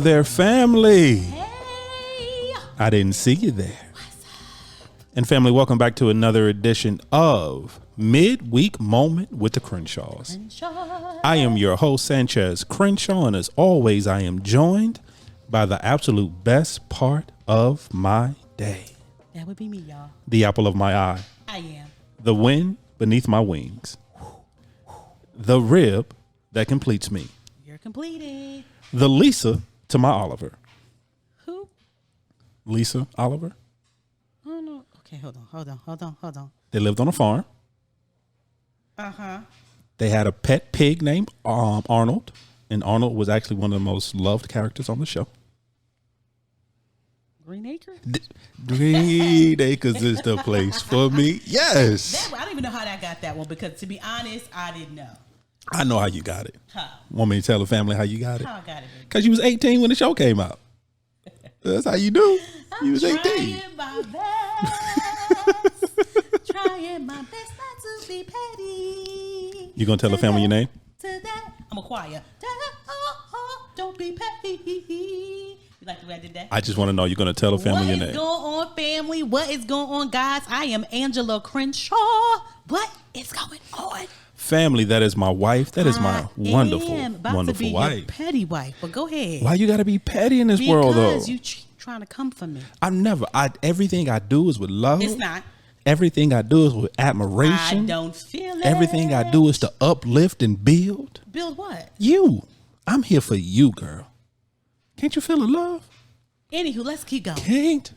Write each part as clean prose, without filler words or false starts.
there, family. Hey. I didn't see you there. And family, welcome back to another edition of Midweek Moment with the Crenshaws. I am your host, Sanchez Crenshaw, and as always, I am joined by the absolute best part of my day. That would be me, y'all. The apple of my eye. I am. The wind beneath my wings. The rib that completes me. You're completed. The Lisa to my Oliver. Who? Lisa Oliver. Oh, no. Okay, hold on. They lived on a farm. Uh-huh. They had a pet pig named Arnold, and Arnold was actually one of the most loved characters on the show. Green Acre? Green Acres is the place for me. Yes. I don't even know how I got that one because, to be honest, I didn't know. I know how you got it. How? Want me to tell the family how you got it? How I got it? Because you was 18 when the show came out. That's how you do. You was 18. Trying my best. Trying my best not to be petty. You gonna tell the family your name? I'm a choir. Don't be petty. You like the way I did that? I just want to know you're gonna tell the family your What name. is going on, family? What is going on, guys? I am Angela Crenshaw. What is going on? Family, that is my wife. That is my wonderful to be wife. Your petty wife, but go ahead. Why you gotta be petty in this world, though? Because you trying to come for me. I'm never. Everything I do is with love. It's not. Everything I do is with admiration. I don't feel it. Everything I do is to uplift and build. Build what? You. I'm here for you, girl. Can't you feel the love? Anywho, let's keep going. Can't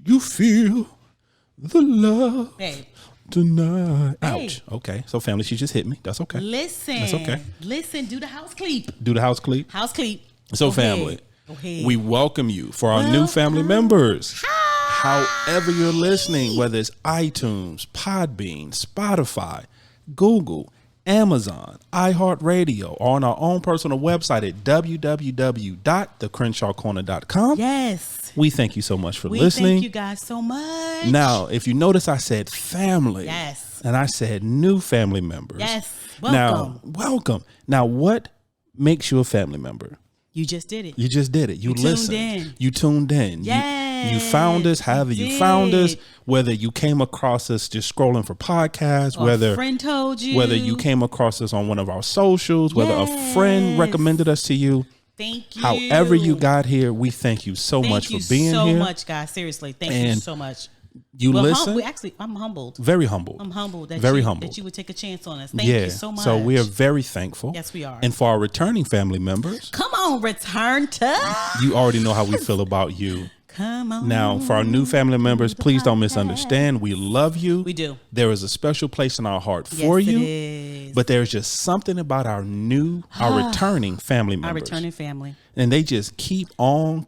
you feel the love Babe. tonight? Hey. Ouch. Okay. So family, she just hit me. That's okay. Listen. That's okay. Listen, do the house clip. Do the house clip. House clip. So Go family, ahead. Go ahead. we welcome you for our new family members. However you're listening, whether it's iTunes, Podbean, Spotify, Google, Amazon, iHeartRadio, or on our own personal website at www.thecrenshawcorner.com. Yes. We thank you so much for listening. Thank you guys so much. Now, if you notice, I said family. Yes. And I said new family members. Yes. Now, welcome. Now, what makes you a family member? You just did it. You just did it. You listened. Tuned in. You tuned in. Yes. You found us, however you found us, whether you came across us just scrolling for podcasts, Or whether a friend told you. whether you came across us on one of our socials, whether a friend recommended us to you. Thank you. However you got here, we thank you so much for being here. Thank you so much, guys. Seriously, thank you so much. You listen. I'm humbled. Very humbled. I'm humbled that humbled that you would take a chance on us. Thank you so much. So we are very thankful. Yes, we are. And for our returning family members, come on, return to. You already know how we feel about you. Come on. Now, for our new family members, please don't misunderstand. We love you. We do. There is a special place in our heart for you. It is. But there's just something about our returning family members. Our returning family. And they just keep on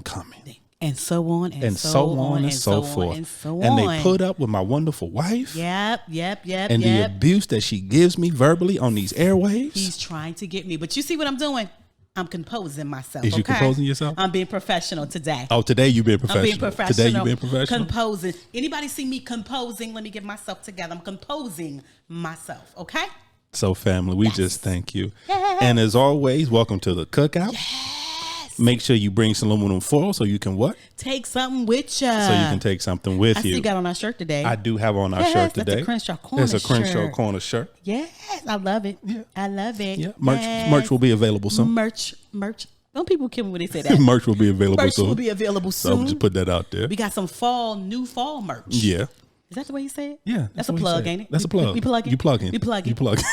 coming. And so on and so on and so forth. And they put up with my wonderful wife. Yep. And the abuse that she gives me verbally on these airwaves. He's trying to get me. But you see what I'm doing? I'm composing myself. Is you composing yourself? I'm being professional today. Oh, today you've been professional. I'm being professional. Today you've been professional. Composing. Anybody see me composing? Let me get myself together. I'm composing myself. Okay? So family, we just thank you. Yes. And as always, welcome to the cookout. Yes. Make sure you bring some aluminum foil so you can what? Take something with you. So you can take something with you. I still got on our shirt today. I do have on our shirt today. That's a Crenshaw Corner shirt. It's a Crenshaw Corner shirt. Yes, I love it. Yeah. I love it. Yeah. Merch will be available soon. Merch. Don't people kill me when they say that? Merch will be available soon. Merch will be available soon. So I'll just put that out there. We got some new fall merch. Yeah. Is that the way you say it? Yeah. That's a plug, ain't it? That's a plug. We plugging. You plugging. We plugging. You plugging.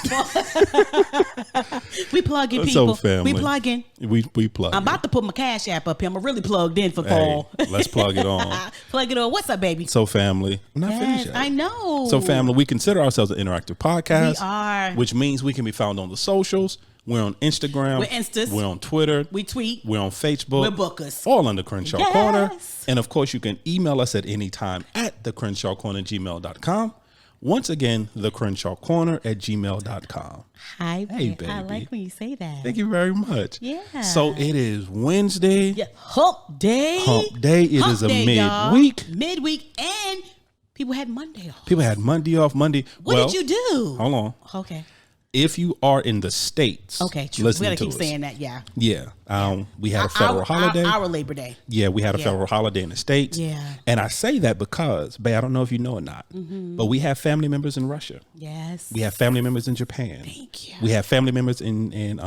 We plugging, people. So family. We plugging. We plugging. I'm about to put my Cash App up here. I'm really plugged in for fall. Let's plug it on. Plug it on. What's up, baby? So family. I'm not finished yet. I know. So family, we consider ourselves an interactive podcast. We are. Which means we can be found on the socials. We're on Instagram. We're Instas. We're on Twitter. We tweet. We're on Facebook. We're bookers. All under Crenshaw Corner. And of course, you can email us at any time at thecrenshawcorner@gmail.com. Once again, thecrenshawcorner@gmail.com. Hi, hey, baby. I like when you say that. Thank you very much. Yeah. So it is Wednesday. Yeah. Hump day. Hump day. It is a midweek. Y'all. Midweek. And people had Monday off. People had Monday off. Monday. What did you do? Hold on. Okay. If you are in the States, okay, true. listen We gotta to keep us. saying that, yeah. Yeah. We had a federal holiday. Our Labor Day. Yeah, we had a federal holiday in the States. Yeah. And I say that because, babe, I don't know if you know or not, but we have family members in Russia. Yes. We have family members in Japan. Thank you. We have family members in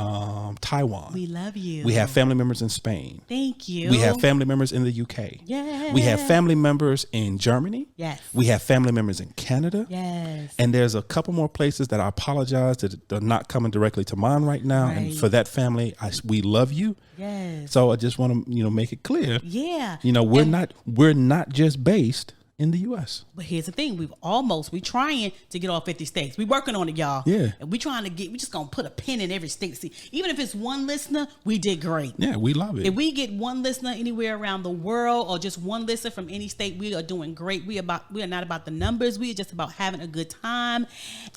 Taiwan. We love you. We have family members in Spain. Thank you. We have family members in the UK. Yes. We have family members in Germany. Yes. We have family members in Canada. Yes. And there's a couple more places that I apologize that are not coming directly to mind right now. Right. And for that family, we love you. Yes. So I just want to, make it clear. Yeah. We're not just based in the U.S. But here's the thing: we trying to get all 50 states. We working on it, y'all. Yeah. And we just gonna put a pin in every state. See, even if it's one listener, we did great. Yeah, we love it. If we get one listener anywhere around the world, or just one listener from any state, we are doing great. We are not about the numbers. We are just about having a good time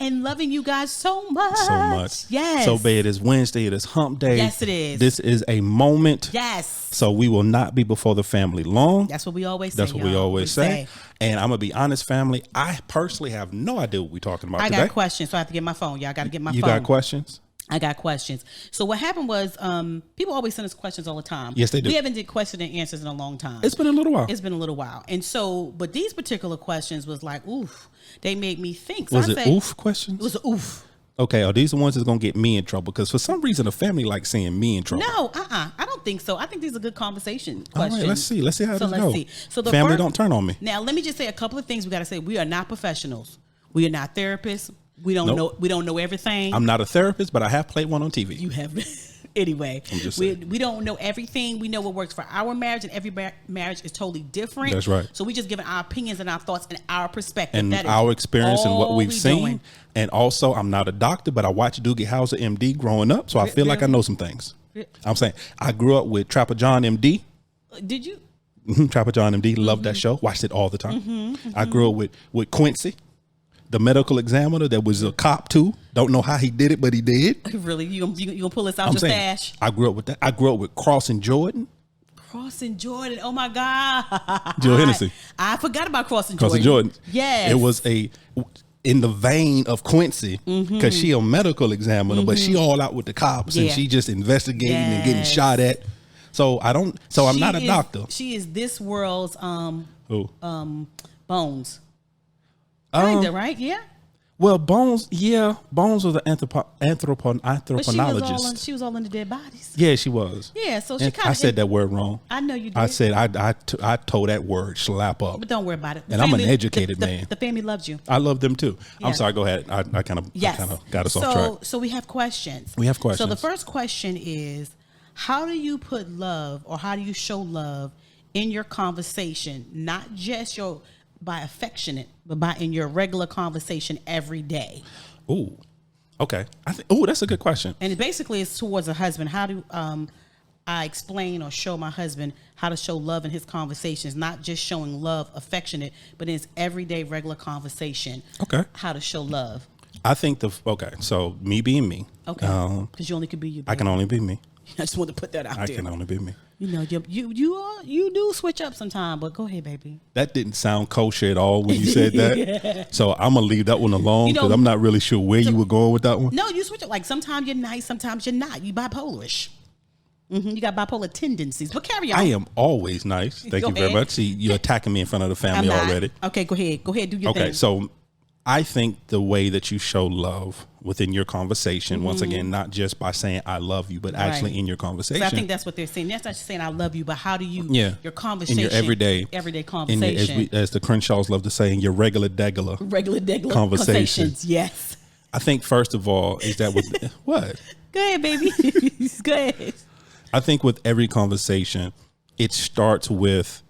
and loving you guys so much. So much. Yes. So be it is Wednesday. It is Hump Day. Yes, it is. This is a moment. Yes. So we will not be before the family long. That's what we always say. That's what we always say. And I'm gonna be honest, family. I personally have no idea what we're talking about today. I got questions, so I have to get my phone. Y'all got to get my phone. You got questions? I got questions. So what happened was, people always send us questions all the time. Yes, they do. We haven't did question and answers in a long time. It's been a little while. It's been a little while. And so, but these particular questions was like, oof, they made me think. So Was it oof questions? It was oof. Okay, are these the ones that's gonna get me in trouble? Because for some reason, the family likes seeing me in trouble. No, I don't think so. I think these are good conversation questions. All right, let's see how this goes. So the family don't turn on me. Now, let me just say a couple of things we got to say. We are not professionals. We are not therapists. We don't know. We don't know everything. I'm not a therapist, but I have played one on TV. You have. Anyway, we don't know everything. We know what works for our marriage, and every marriage is totally different. That's right. So we just giving our opinions and our thoughts and our perspective. And that our experience and what we've seen. Doing. And also, I'm not a doctor, but I watched Doogie Howser, MD, growing up, so I feel like I know some things. I'm saying I grew up with Trapper John, MD. Did you? Trapper John, MD. Loved that show. Watched it all the time. I grew up with Quincy, the medical examiner that was a cop too. Don't know how he did it, but he did. Really? You gonna pull us out your stash? I grew up with that. I grew up with Crossing Jordan. Crossing Jordan. Oh my God. Jill Hennessy. I forgot about Crossing Jordan. Crossing Jordan. Yes. It was in the vein of Quincy, because she a medical examiner, but she all out with the cops and she just investigating and getting shot at. So I'm not a doctor. She is this world's Bones. Kinda, right? Yeah. Well, Bones was an anthropologist. She was all in the dead bodies. Yeah, she was. Yeah, so she kind of. I said that word wrong. I know you did. I said I told that word slap up. But don't worry about it. I'm an educated man. The family loves you. I love them too. Yeah. I'm sorry. Go ahead. I kind of got us off track. So we have questions. So the first question is, how do you put love, or how do you show love in your conversation? Not just by affectionate, but by in your regular conversation every day. Ooh, okay. That's a good question. And basically, it's towards a husband. How do I explain or show my husband how to show love in his conversations? Not just showing love, affectionate, but in his everyday, regular conversation. Okay. How to show love. I think so me being me. Okay. Because you only can be you. I can only be me. I just want to put that out there. I can only be me. You know, you do switch up sometime, but go ahead, baby. That didn't sound kosher at all when you said that. Yeah. So I'm gonna leave that one alone because I'm not really sure where you were going with that one. No, you switch up. Like sometimes you're nice, sometimes you're not. You bipolarish. You got bipolar tendencies, but carry on. I am always nice. Thank you very much. See, you're attacking me in front of the family already. Okay, go ahead. Do your thing. Okay, so I think the way that you show love within your conversation, once again, not just by saying I love you, but actually in your conversation. So I think that's what they're saying. That's not just saying I love you, but how do you, your conversation, in your everyday conversation. As the Crenshaws love to say, in your regular degular conversations. Yes. I think first of all is that with what? Go ahead, baby. Go ahead. I think with every conversation, it starts with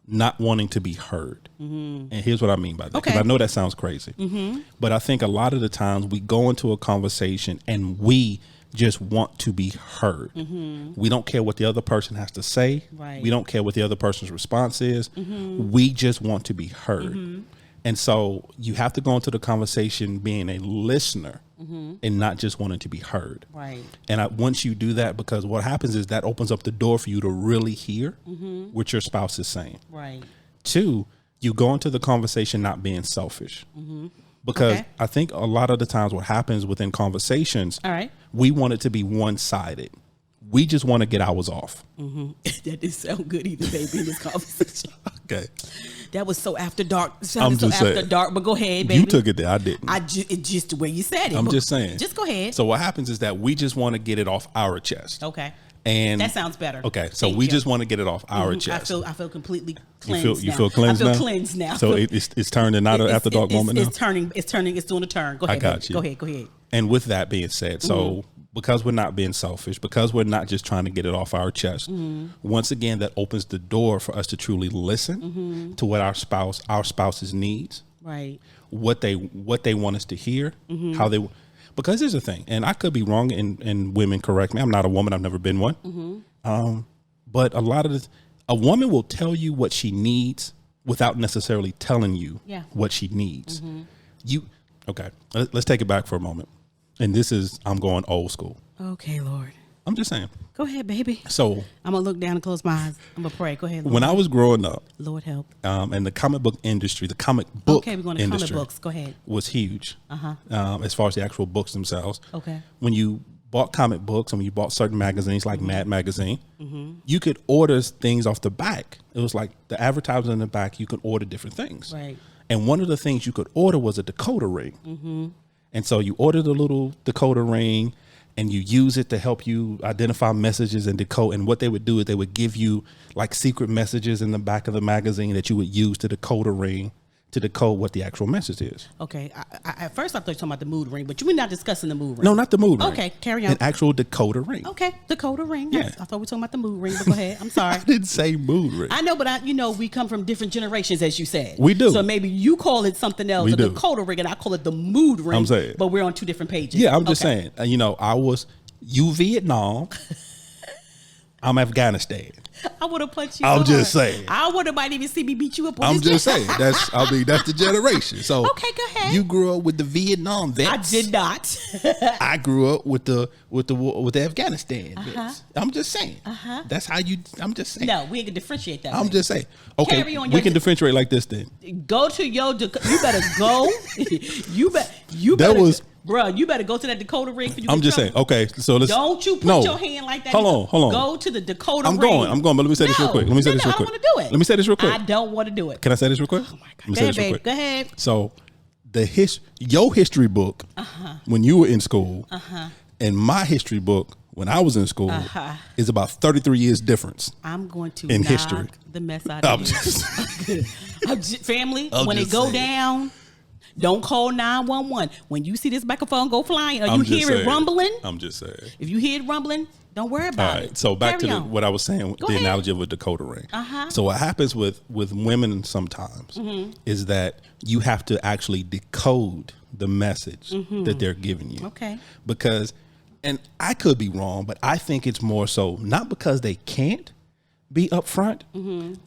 not wanting to be heard. And here's what I mean by that. Because I know that sounds crazy. But I think a lot of the times we go into a conversation and we just want to be heard. We don't care what the other person has to say. Right. We don't care what the other person's response is. We just want to be heard. And so you have to go into the conversation being a listener and not just wanting to be heard. Right. And once you do that, because what happens is that opens up the door for you to really hear what your spouse is saying. Right. 2, you go into the conversation not being selfish, Because I think a lot of the times what happens within conversations, we want it to be one-sided. We just want to get ours off. Mm-hmm. That didn't sound good either, baby, in this conversation. Okay. That was so after dark. After dark, but go ahead, baby. You took it there. I didn't. It's just the way you said it. I'm just saying. Just go ahead. So what happens is that we just want to get it off our chest. Okay. And that sounds better. Okay. So we just want to get it off our chest. I feel completely cleansed. You feel cleansed now? I feel cleansed now. So it's turned not an after dark moment now? It's doing a turn. Go ahead. I got you. Go ahead. And with that being said, so because we're not being selfish, because we're not just trying to get it off our chest, once again, that opens the door for us to truly listen to what our spouse's needs, right? What they want us to hear, how they. Because here's the thing, and I could be wrong, and women correct me. I'm not a woman. I've never been one. But a lot of a woman will tell you what she needs without necessarily telling you what she needs. Okay, let's take it back for a moment. And this is, I'm going old school. Okay, Lord. I'm just saying. Go ahead, baby. So I'm going to look down and close my eyes. I'm going to pray. Go ahead, Lord. When I was growing up. Lord help. And the comic book industry, we're going to comic books. Go ahead. Was huge. As far as the actual books themselves. Okay. When you bought comic books and when you bought certain magazines like Mad Magazine, you could order things off the back. It was like the advertisement in the back, you could order different things. Right. And one of the things you could order was a decoder ring. And so you order the little decoder ring and you use it to help you identify messages and decode. And what they would do is they would give you like secret messages in the back of the magazine that you would use to decode a ring to decode what the actual message is. Okay. At first I thought you were talking about the mood ring, but you were not discussing the mood ring. No, not the mood ring. Okay, carry on. An actual decoder ring. Okay, decoder ring. Yeah. I thought we were talking about the mood ring, but go ahead. I'm sorry. I didn't say mood ring. I know, but we come from different generations, as you said. We do. So maybe you call it something else, the decoder ring, and I call it the mood ring. I'm saying. But we're on two different pages. Yeah, I'm just saying. I was Vietnam. I'm Afghanistan. I would have punched you. I'm just saying. I would have might even see me beat you up. I'm just saying. That's the generation. So okay, go ahead. You grew up with the Vietnam vets. I did not. I grew up with the Afghanistan vets. I'm just saying. That's how you. I'm just saying. No, we can differentiate that. I'm just saying. Okay, we can differentiate like this then. Go to your. You better go. You better. Bro, you better go to that decoder ring. I'm just saying. Okay, so let's. Don't you put your hand like that. Hold on. Go to the decoder ring. I'm going. But let me say this real quick. I don't want to do it. Let me say this real quick. I don't want to do it. Can I say this real quick? Oh my God. Go ahead. So, your history book when you were in school, and my history book when I was in school is about 33 years difference. I'm going to in knock history. The mess out of you. Family, when it go down. Don't call 911. When you see this microphone go flying or you hear it rumbling. I'm just saying. If you hear it rumbling, don't worry about it. All right. So back to what I was saying, the analogy of a decoder ring. So what happens with women sometimes is that you have to actually decode the message that they're giving you. Okay. Because, and I could be wrong, but I think it's more so not because they can't be upfront.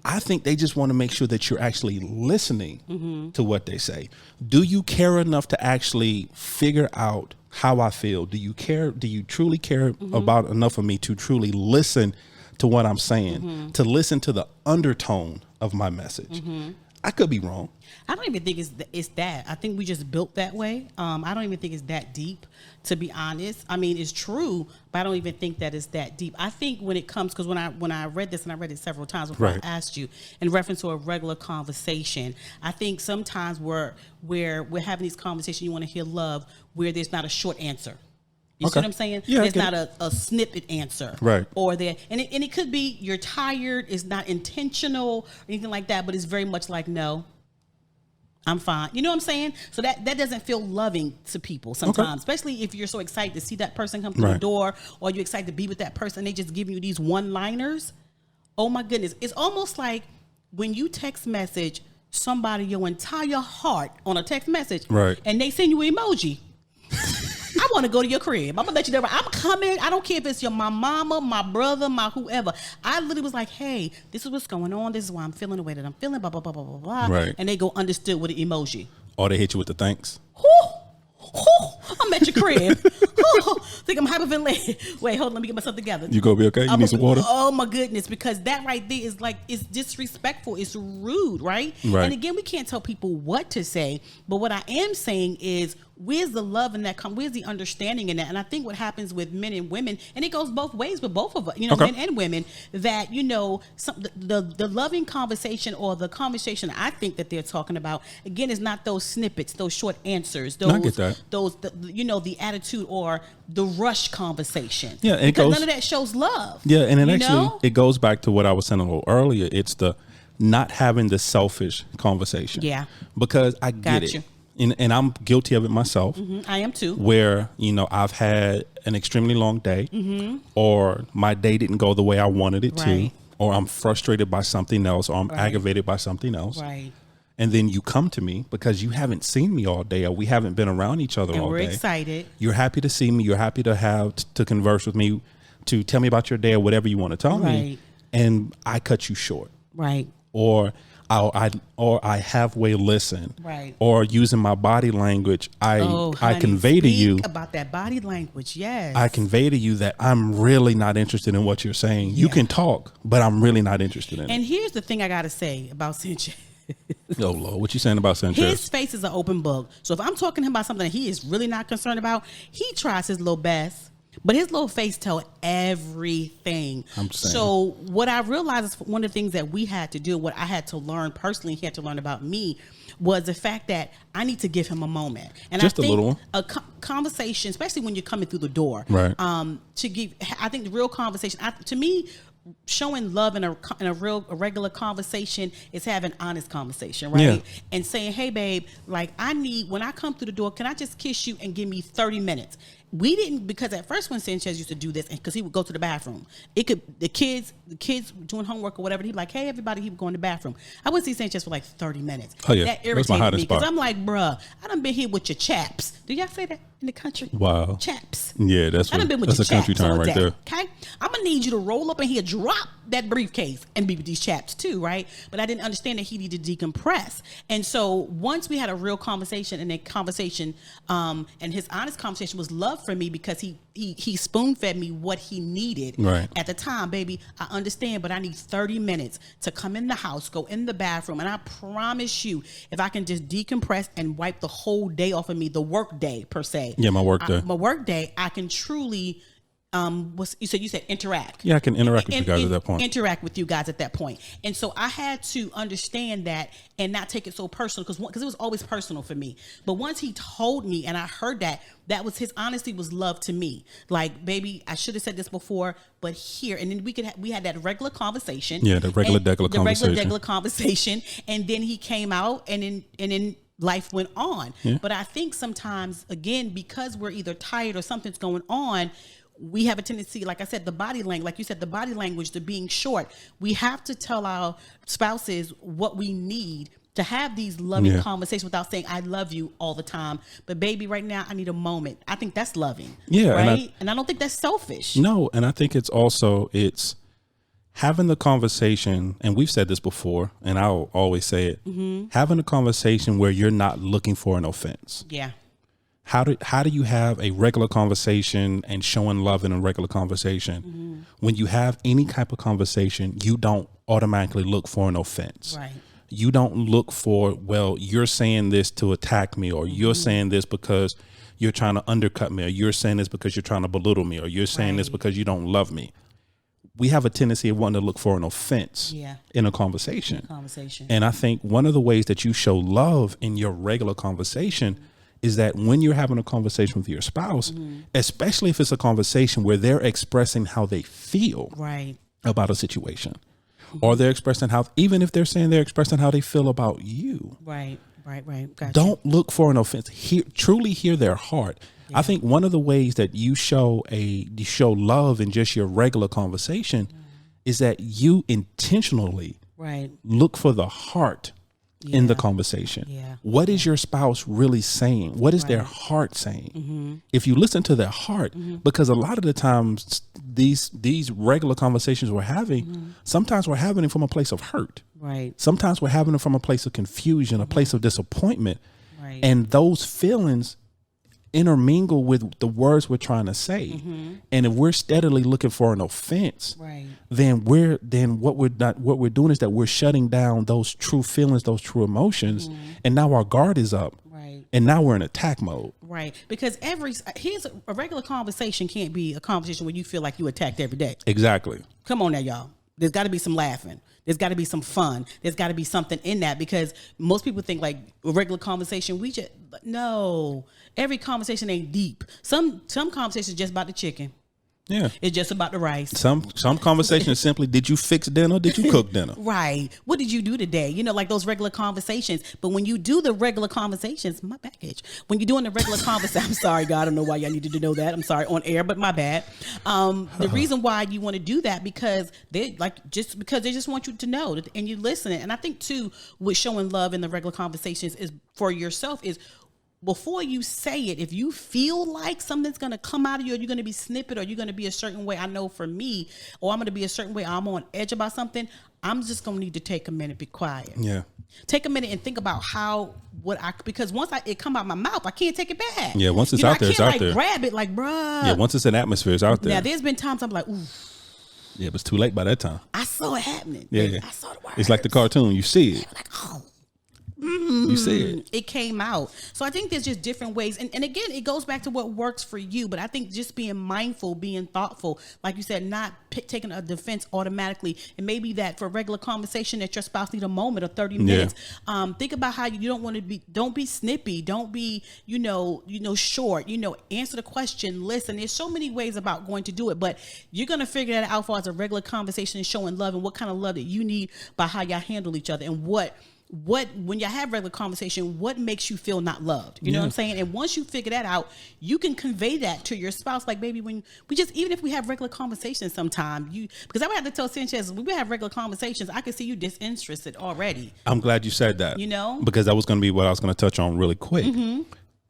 I think they just want to make sure that you're actually listening to what they say. Do you care enough to actually figure out how I feel? Do you care? Do you truly care about enough of me to truly listen to what I'm saying, to listen to the undertone of my message? I could be wrong. I don't even think it's that. I think we just built that way. I don't even think it's that deep, to be honest. I mean, it's true, but I don't even think that it's that deep. I think when it comes, because when I read this, and I read it several times before I asked you, in reference to a regular conversation, I think sometimes we're having these conversations, you want to hear love, where there's not a short answer. You see what I'm saying? Yeah, there's not a snippet answer. Right. Or and it could be you're tired, it's not intentional or anything like that, but it's very much like, no, I'm fine. You know what I'm saying? So that doesn't feel loving to people sometimes, especially if you're so excited to see that person come through the door, or you're excited to be with that person, they just give you these one-liners. Oh my goodness. It's almost like when you text message somebody your entire heart on a text message, and they send you an emoji. I want to go to your crib. I'm gonna let you know. I'm coming. I don't care if it's my mama, my brother, my whoever. I literally was like, hey, this is what's going on. This is why I'm feeling the way that I'm feeling. Blah blah blah blah blah blah. Right. And they go understood with an emoji. Or they hit you with the thanks. I'm at your crib. Think I'm hyperventilating. Wait, hold on. Let me get myself together. You gonna be okay? You need some water? Oh my goodness. Because that right there is like, it's disrespectful. It's rude, right? And again, we can't tell people what to say. But what I am saying is, where's the love in that? Where's the understanding in that? And I think what happens with men and women, and it goes both ways with both of us, men and women, that, the loving conversation, or the conversation I think that they're talking about, again, is not those snippets, those short answers, those, I get that. The attitude or the rush conversation. Yeah, because none of that shows love. Yeah, and it goes back to what I was saying a little earlier. It's the not having the selfish conversation. Yeah. Because I get it. And I'm guilty of it myself. I am too. Where, I've had an extremely long day, or my day didn't go the way I wanted it to, or I'm frustrated by something else, or I'm aggravated by something else. Right. And then you come to me because you haven't seen me all day, or we haven't been around each other all day. We're excited. You're happy to see me. You're happy to have to converse with me, to tell me about your day or whatever you want to tell me. And I cut you short. Right. Or I halfway listen, right? Or using my body language, I convey to you about that body language. Yes, I convey to you that I'm really not interested in what you're saying. You can talk, but I'm really not interested in it. And here's the thing I gotta say about Sanchez. Oh Lord, what you saying about Sanchez? His face is an open book. So if I'm talking to him about something that he is really not concerned about, he tries his little best. But his little face tell everything. I'm saying. So what I realized is one of the things that we had to do, what I had to learn personally, he had to learn about me, was the fact that I need to give him a moment. And just I think a little one. A conversation, especially when you're coming through the door, right? I think the real conversation, to me, showing love in a regular conversation is having honest conversation, right? Yeah. And saying, hey babe, like when I come through the door, can I just kiss you and give me 30 minutes? We didn't, because at first when Sanchez used to do this, because he would go to the bathroom, the kids doing homework or whatever, he'd be like, hey everybody, he would go in the bathroom. I would see Sanchez for like 30 minutes. Oh yeah, that irritated me, because I'm like, bruh, I done been here with your chaps. Do y'all say that in the country? Wow. Chaps. Yeah, that's a country term right there. Okay, I'm gonna need you to roll up in here, drop that briefcase, and be with these chaps too, right? But I didn't understand that he needed to decompress. And so once we had a real conversation, and that conversation, and his honest conversation was love for me, because he spoon fed me what he needed at the time. Baby, I understand, but I need 30 minutes to come in the house, go in the bathroom, and I promise you, if I can just decompress and wipe the whole day off of me, the work day per se. Yeah, my work day. I can truly you said interact. Yeah, I can interact with you guys at that point. Interact with you guys at that point. And so I had to understand that and not take it so personal, because it was always personal for me. But once he told me and I heard that was his honesty, was love to me. Like, baby, I should have said this before, but here, and then we had that regular conversation. Yeah, the regular conversation. And then he came out, and then life went on. Yeah. But I think sometimes, again, because we're either tired or something's going on, we have a tendency, like I said, the body language, like you said, the body language, to being short. We have to tell our spouses what we need to have these loving conversations without saying, I love you all the time. But baby, right now, I need a moment. I think that's loving. Yeah. Right? And I don't think that's selfish. No. And I think it's having the conversation, and we've said this before, and I'll always say it, having a conversation where you're not looking for an offense. Yeah. How do you have a regular conversation and showing love in a regular conversation? When you have any type of conversation, you don't automatically look for an offense. Right. You don't look for, well, you're saying this to attack me, or you're saying this because you're trying to undercut me, or you're saying this because you're trying to belittle me, or you're saying this because you don't love me. We have a tendency of wanting to look for an offense in a conversation. And I think one of the ways that you show love in your regular conversation is that when you're having a conversation with your spouse, especially if it's a conversation where they're expressing how they feel about a situation, or they're expressing even if they're saying they're expressing how they feel about you. Right. Gotcha. Don't look for an offense. Truly hear their heart. Yeah. I think one of the ways that you show love in just your regular conversation is that you intentionally look for the heart in the conversation. Yeah. What is your spouse really saying? What is their heart saying? If you listen to their heart, because a lot of the times these regular conversations we're having, sometimes we're having it from a place of hurt. Right. Sometimes we're having it from a place of confusion, a place of disappointment. Right. And those feelings intermingle with the words we're trying to say. And if we're steadily looking for an offense, then what we're doing is that we're shutting down those true feelings, those true emotions, and now our guard is up. And now we're in attack mode. Right. Because here's a regular conversation can't be a conversation where you feel like you attacked every day. Exactly. Come on now, y'all. There's got to be some laughing. There's got to be some fun. There's got to be something in that, because most people think like a regular conversation, no, every conversation ain't deep. Some conversations just about the chicken. Yeah. It's just about the rice. Some conversations simply, did you fix dinner? Did you cook dinner? Right. What did you do today? Like those regular conversations. But when you do the regular conversations, my baggage. When you're doing the regular conversation, I'm sorry, God, I don't know why y'all needed to know that. I'm sorry, on air, but my bad. The reason why you want to do that, because they just want you to know and you listen. And I think too, with showing love in the regular conversations is for yourself is, before you say it, if you feel like something's going to come out of you, or you're going to be snippet, or you're going to be a certain way, I know for me, or I'm going to be a certain way, I'm on edge about something, I'm just going to need to take a minute, be quiet. Yeah. Take a minute and think about because once it come out my mouth, I can't take it back. Yeah, once it's out there, it's out there. Grab it like, bruh. Yeah, once it's an atmosphere, it's out there. Now, there's been times I'm like, ooh. Yeah, but it's too late by that time. I saw it happening. Yeah. I saw the words. It's like the cartoon. You see it. Like, oh. You see it. It came out. So I think there's just different ways. And again, it goes back to what works for you. But I think just being mindful, being thoughtful, like you said, not taking a defense automatically. And maybe that for a regular conversation that your spouse need a moment or 30 minutes. Think about how you don't be snippy. Don't be, short, answer the question, listen. There's so many ways about going to do it, but you're going to figure that out as a regular conversation and showing love and what kind of love that you need by how y'all handle each other, and what when you have regular conversation, what makes you feel not loved? You know what I'm saying? And once you figure that out, you can convey that to your spouse. Like, baby, when even if we have regular conversations sometime, because I would have to tell Sanchez, when we have regular conversations, I can see you disinterested already. I'm glad you said that. Because that was going to be what I was going to touch on really quick.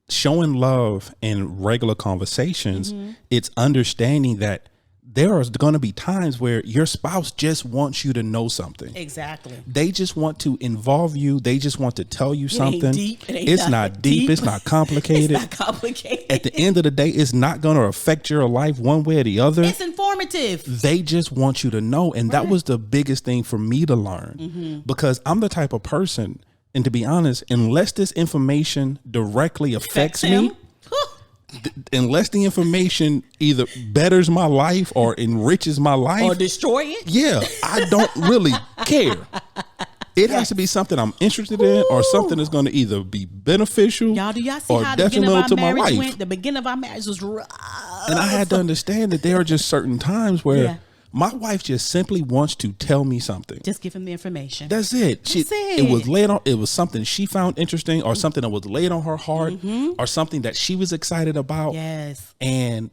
Showing love in regular conversations, it's understanding that there are going to be times where your spouse just wants you to know something. Exactly. They just want to involve you. They just want to tell you something. Ain't deep. It's not deep. It's not complicated. It's not complicated. At the end of the day, it's not going to affect your life one way or the other. It's informative. They just want you to know. And that was the biggest thing for me to learn, because I'm the type of person, and to be honest, unless this information directly affects me, unless the information either betters my life or enriches my life or destroy it, I don't really care. It has to be something I'm interested in, or something that's going to either be beneficial, y'all, do y'all see or how the beginning detrimental of to our my marriage life. went? The beginning of our marriage was rough. And I had to understand that there are just certain times where my wife just simply wants to tell me something. Just give him the information. That's it. It was laid on. It was something she found interesting, or something that was laid on her heart, or something that she was excited about. Yes. And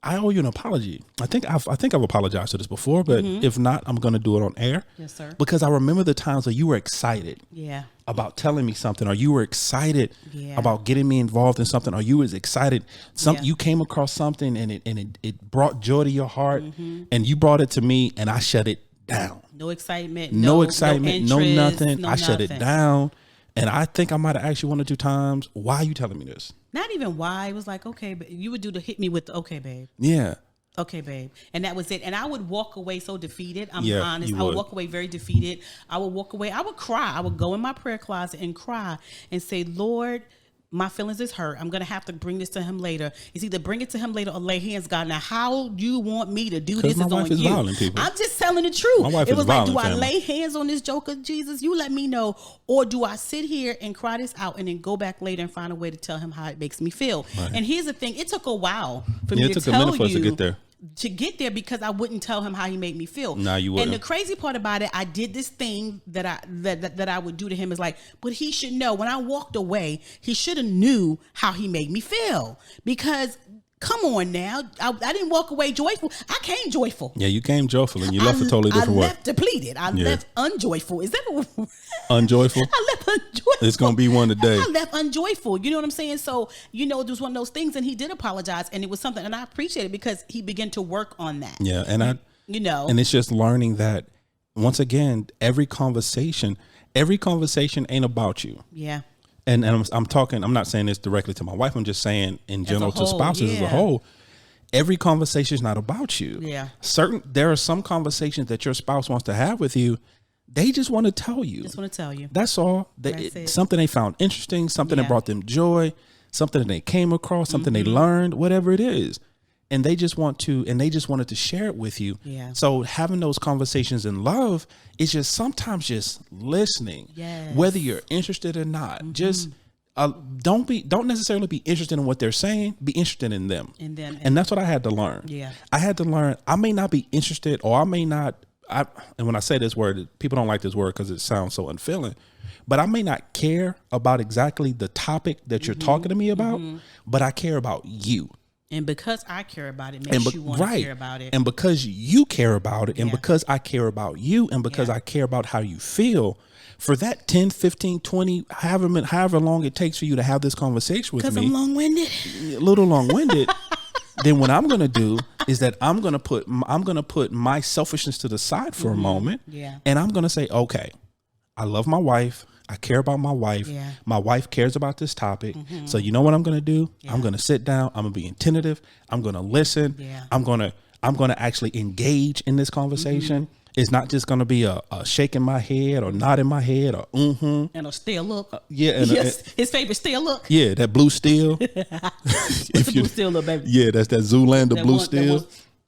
I owe you an apology. I think I've apologized for this before, but if not, I'm going to do it on air. Yes, sir. Because I remember the times that you were excited. Yeah. About telling me something, or you were excited about getting me involved in something, or you was excited you came across something and it brought joy to your heart, and you brought it to me, and I shut it down. No excitement, no nothing. No I shut it down. And I think I might have asked you 1 or 2 times, why are you telling me this? Not even why. It was like, okay, but you would do the hit me with the okay, babe. Yeah. Okay, babe. And that was it. And I would walk away so defeated. I'm honest. I would walk away very defeated. I would walk away. I would cry. I would go in my prayer closet and cry and say, Lord, my feelings is hurt. I'm going to have to bring this to him later. It's either bring it to him later or lay hands, God. Now, how do you want me to do this? My wife is violent, people. I'm just telling the truth. My wife it was is violent, like, do family. I lay hands on this joker, Jesus? You let me know. Or do I sit here and cry this out and then go back later and find a way to tell him how it makes me feel? Right. And here's the thing. It took a while for me to tell you. It took a minute for us to get there. Because I wouldn't tell him how he made me feel. Nah, you wouldn't. And the crazy part about it, I did this thing that I would do to him is like, but he should know. When I walked away, he should have knew how he made me feel. Because come on now, I didn't walk away joyful. I came joyful. Yeah, you came joyful and you left a totally different way. I left depleted. I left unjoyful. Is that a unjoyful? I left unjoyful. It's gonna be one today. I left unjoyful. You know what I'm saying? So it was one of those things, and he did apologize, and it was something, and I appreciate it because he began to work on that. Yeah, and and it's just learning that once again, every conversation ain't about you. Yeah. and I'm talking, I'm not saying this directly to my wife. I'm just saying in general to spouses as a whole. Every conversation is not about you. Yeah. There are some conversations that your spouse wants to have with you. They just want to tell you. That's all. Something they found interesting, something that brought them joy, something that they came across, something they learned, whatever it is. And they just wanted to share it with you. Yeah. So having those conversations in love is just sometimes just listening, whether you're interested or not. Just don't necessarily be interested in what they're saying. Be interested in them. And that's what I had to learn. Yeah. I had to learn. I may not be interested, or I may not. And when I say this word, people don't like this word because it sounds so unfeeling. But I may not care about exactly the topic that you're talking to me about, but I care about you. And because I care about it, makes you want to care about it. And because you care about it, and because I care about you, and because I care about how you feel, for that 10, 15, 20, however long it takes for you to have this conversation with me. Because I'm long-winded. A little long-winded. Then what I'm going to do is that I'm going to put my selfishness to the side for a moment. Yeah. And I'm going to say, okay, I love my wife. I care about my wife. Yeah. My wife cares about this topic. So you know what I'm going to do? Yeah. I'm going to sit down. I'm going to be attentive. I'm going to listen. Yeah. I'm going to actually engage in this conversation. It's not just going to be a shaking my head or nodding my head or and a still look. And his favorite still look. Yeah, that blue steel. What's the blue steel look, baby? Yeah, that's that Zoolander blue steel.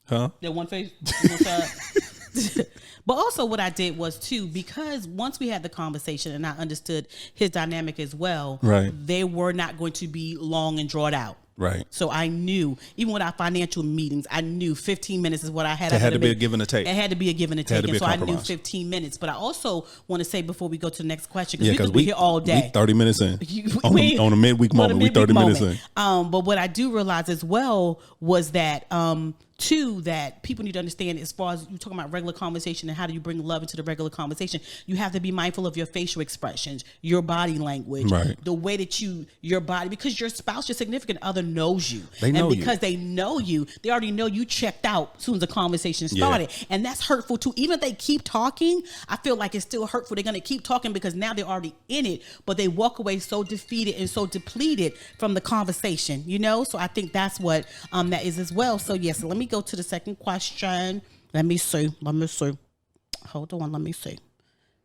That one face. One side. But also what I did was too, because once we had the conversation and I understood his dynamic as well, they were not going to be long and drawn out. Right. So I knew, even with our financial meetings, I knew 15 minutes is what I had. It had to be a give and a take. It had to be a give and a take. And so I knew 15 minutes. But I also want to say before we go to the next question, because we could be here all day. We 30 minutes in. On a midweek moment, we 30 minutes in. But what I do realize as well was that, two, that people need to understand as far as you're talking about regular conversation and how do you bring love into the regular conversation, you have to be mindful of your facial expressions, your body language, the way that your body, because your spouse, your significant other knows you. They know and because they know you, they already know you checked out as soon as the conversation started. Yeah. And that's hurtful too. Even if they keep talking, I feel like it's still hurtful. They're going to keep talking because now they're already in it, but they walk away so defeated and so depleted from the conversation, So I think that's what that is as well. So yes, let me go to the second question. Let me see. Hold on. Let me see.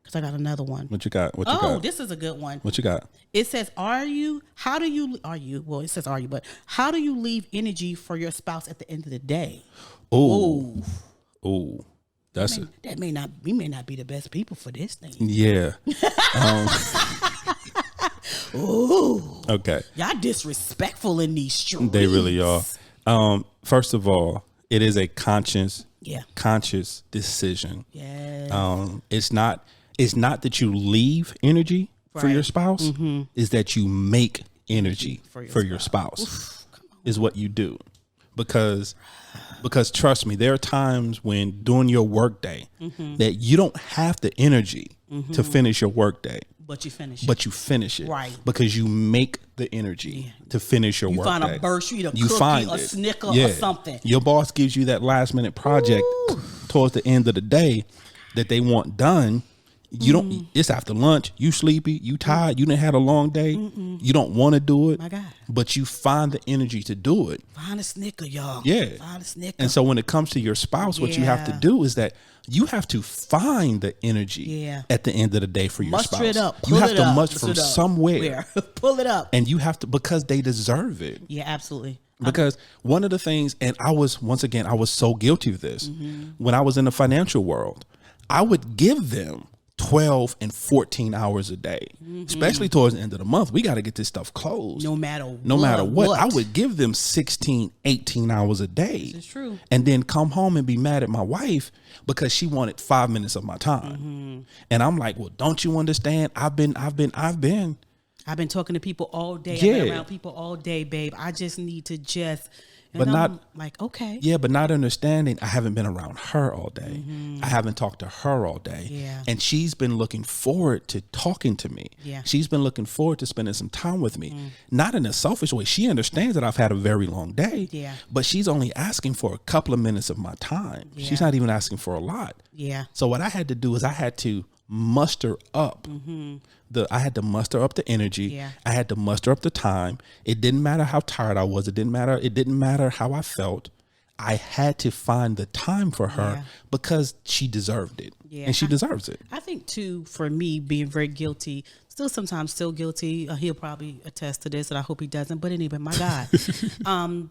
Because I got another one. What you got? This is a good one. What you got? It says, well, it says, but how do you leave energy for your spouse at the end of the day? Oh, we may not be the best people for this thing. Yeah. Ooh. Okay. Y'all disrespectful in these streets. They really are. First of all, it is a conscious decision. Yeah. It's not that you leave energy for your spouse. Is that you make energy for your spouse. Oof, is what you do. Because trust me, there are times when during your work day that you don't have the energy to finish your work day. But you finish it. Right. Because you make the energy to finish your work day. You find a burst, you eat a cookie, a Snicker or something. Your boss gives you that last minute project towards the end of the day that they want done. You don't. It's after lunch. You sleepy. You tired. You done had a long day. You don't want to do it. My God. But you find the energy to do it. Find a Snicker, y'all. Yeah. Find a Snicker. And so when it comes to your spouse, what you have to do is that you have to find the energy at the end of the day for your spouse. Muster it up. You have to muster from somewhere. Pull it up. And you have to, because they deserve it. Yeah, absolutely. Because one of the things, and I was so guilty of this when I was in the financial world, I would give them 12 and 14 hours a day, especially towards the end of the month. We got to get this stuff closed. No matter what. I would give them 16, 18 hours a day. This is true. And then come home and be mad at my wife because she wanted 5 minutes of my time. And I'm like, well, don't you understand? I've been talking to people all day. I've been around people all day, babe. I just need to but I'm like, okay. Yeah, but not understanding I haven't been around her all day. I haven't talked to her all day. Yeah. And she's been looking forward to talking to me. Yeah. She's been looking forward to spending some time with me. Not in a selfish way. She understands that I've had a very long day. Yeah. But she's only asking for a couple of minutes of my time. Yeah. She's not even asking for a lot. Yeah. So what I had to do is I had to muster up I had to muster up the energy. Yeah. I had to muster up the time. It didn't matter how tired I was. It didn't matter how I felt. I had to find the time for her because she deserved it. Yeah. And she deserves it. I think too, for me, being very guilty, still guilty. He'll probably attest to this, and I hope he doesn't. But anyway, my God,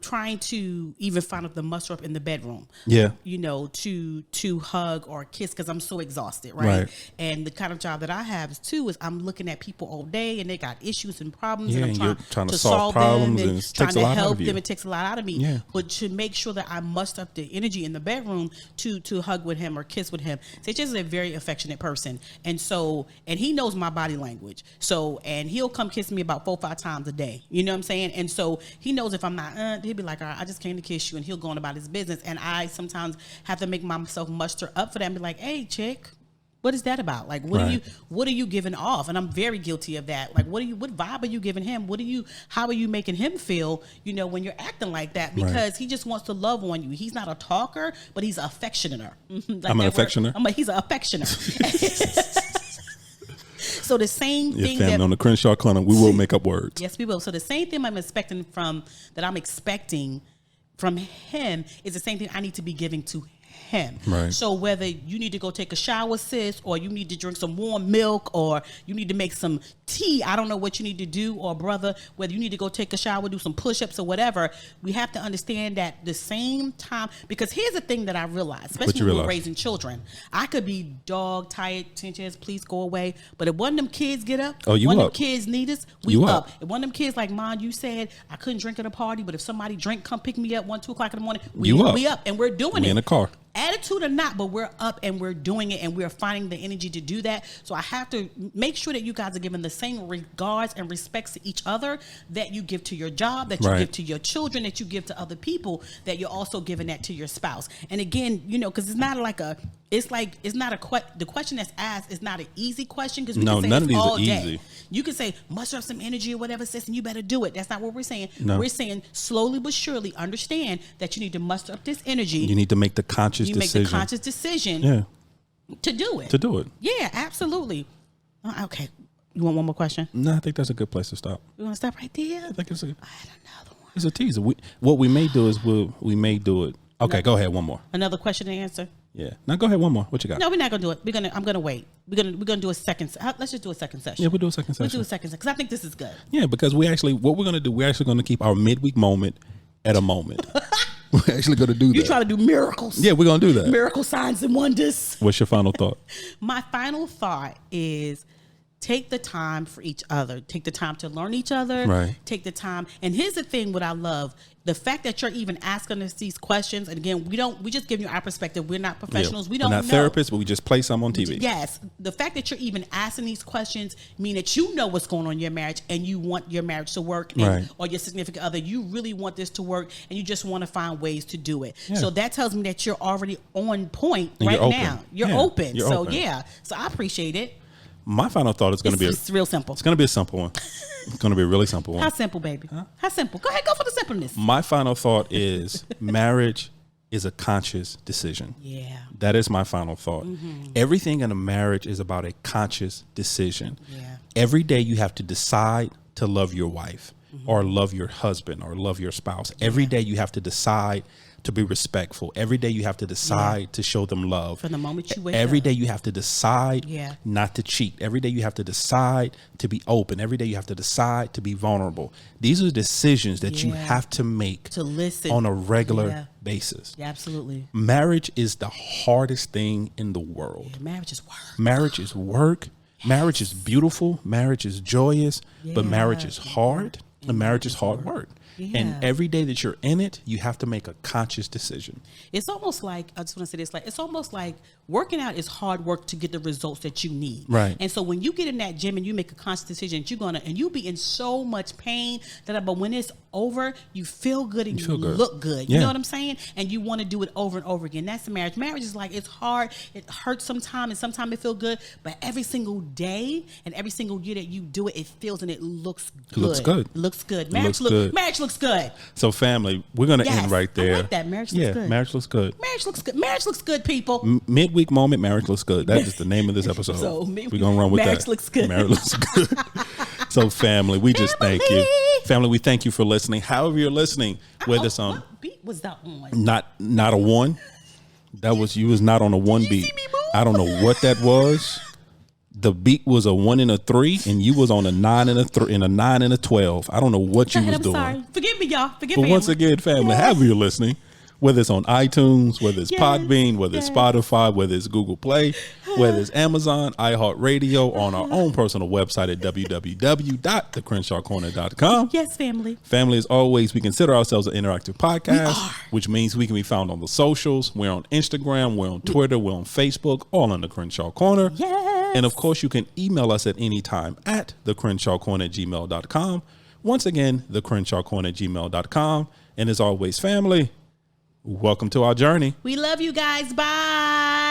trying to even find out the muster up in the bedroom. Yeah, to hug or kiss because I'm so exhausted, right? And the kind of job that I have is I'm looking at people all day, and they got issues and problems, and I'm trying to solve problems them and trying to help them. It takes a lot out of me. Yeah. But to make sure that I muster up the energy in the bedroom to hug with him or kiss with him, so it's just a very affectionate person, and he knows my body language. So, and he'll come kiss me about 4 or 5 times a day. You know what I'm saying? And so he knows if I'm not, he'll be like, all right, I just came to kiss you, and he'll go on about his business. And I sometimes have to make myself muster up for that and be like, hey, chick, what is that about? Like, what are you giving off? And I'm very guilty of that. Like, what vibe are you giving him? How are you making him feel, when you're acting like that? Because he just wants to love on you. He's not a talker, but he's an affectionater. Like I'm an affectioner. He's an affectioner. So the same thing that on the Crenshaw Clinic, we will make up words. Yes, we will. So the same thing I'm expecting from him is the same thing I need to be giving to him. Right. So whether you need to go take a shower, sis, or you need to drink some warm milk, or you need to make some tea, I don't know what you need to do, or brother, whether you need to go take a shower, do some push-ups or whatever, we have to understand that the same time, because here's the thing that I realized, especially when we're raising children, I could be dog tired, 10 years, please go away, but if one of them kids get up, one of them kids need us, we up. If one of them kids, like Mom, you said, I couldn't drink at a party, but if somebody come pick me up 1, 2 o'clock in the morning, we up, and we're doing it. In a car. Attitude or not, but we're up and we're doing it, and we're finding the energy to do that. So I have to make sure that you guys are giving the same regards and respects to each other that you give to your job, that you give to your children, that you give to other people, that you're also giving that to your spouse. And again, because it's not like the question that's asked is not an easy question, because we can say none of these all are easy. Day. You can say muster up some energy or whatever, sis, and you better do it. That's not what we're saying. No. We're saying slowly but surely understand that you need to muster up this energy. You need to make the conscious decision. Make the conscious decision to do it. Yeah, absolutely. Okay. You want one more question? No, I think that's a good place to stop. You want to stop right there? I think it's I had another one. It's a teaser. What we may do is we may do it. Okay, go ahead. One more. Another question and answer. Yeah. Now go ahead. One more. What you got? No, we're not gonna do it. I'm gonna wait. We're gonna do a second. Let's just do a second session. Yeah, we'll do a second session. We'll do a second session because I think this is good. Yeah, because we're actually gonna keep our midweek moment at a moment. We're actually gonna do that. You try to do miracles. Yeah, we're gonna do that. Miracle signs and wonders. What's your final thought? My final thought is, take the time for each other. Take the time to learn each other. Right. Take the time. And here's the thing, what I love, the fact that you're even asking us these questions. And again, we just give you our perspective. We're not professionals. We don't know. We're not therapists, but we just play some on TV. Yes. The fact that you're even asking these questions mean that you know what's going on in your marriage, and you want your marriage to work, or your significant other. You really want this to work, and you just want to find ways to do it. Yeah. So that tells me that you're already on point and right now. You're open. So I appreciate it. My final thought is going to be real simple. It's going to be a simple one. It's going to be a really simple one. How simple, baby? Huh? How simple? Go ahead, go for the simpleness. My final thought is marriage is a conscious decision. Yeah. That is my final thought. Mm-hmm. Everything in a marriage is about a conscious decision. Yeah. Every day you have to decide to love your wife, or love your husband, or love your spouse. Every day you have to decide to be respectful. Every day you have to decide to show them love. From the moment you wake Every up. day you have to decide not to cheat. Every day you have to decide to be open. Every day you have to decide to be vulnerable. These are decisions that you have to make to listen on a regular basis. Yeah, absolutely. Marriage is the hardest thing in the world. Yeah, marriage is work. Marriage is work. Yes. Marriage is beautiful. Marriage is joyous. But marriage is hard. And marriage is hard work. Yeah. And every day that you're in it, you have to make a conscious decision. It's almost like, I just want to say this, it's almost like working out is hard work to get the results that you need. Right. And so when you get in that gym and you make a conscious decision, and you'll be in so much pain but when it's over, you feel good and you look good. You know what I'm saying? And you want to do it over and over again. That's the marriage. Marriage is like, it's hard. It hurts sometimes, and sometimes it feels good. But every single day and every single year that you do it, it feels and it looks good. It looks good. It looks looks good. Marriage looks good. So family, we're going to end right there. I like that. Marriage looks good. Marriage looks good. Marriage looks good. Marriage looks good, people. Midweek moment, marriage looks good. That is the name of this episode. So we're going to run with marriage that. Looks good. Marriage looks good. So family, we just thank you. Family, we thank you for listening. However you're listening, whether it's on. What beat was that on? Not a one. That was, you was not on a one beat. I don't know what that was. The beat was a 1 and a 3, and you was on a 9 and a 3 and a 9 and a 12. I don't know what you was doing. Sorry. Forgive me, y'all. But once again, family, however you're listening, whether it's on iTunes, whether it's Podbean, whether it's Spotify, whether it's Google Play, whether it's Amazon, iHeartRadio, on our own personal website at www.thecrenshawcorner.com. Yes, family. Family, as always, we consider ourselves an interactive podcast, which means we can be found on the socials. We're on Instagram, we're on Twitter, we're on Facebook, all on the Crenshaw Corner. Yes. And of course, you can email us at any time at thecrenshawcorner@gmail.com. Once again, thecrenshawcorner@gmail.com. And as always, family, welcome to our journey. We love you guys. Bye.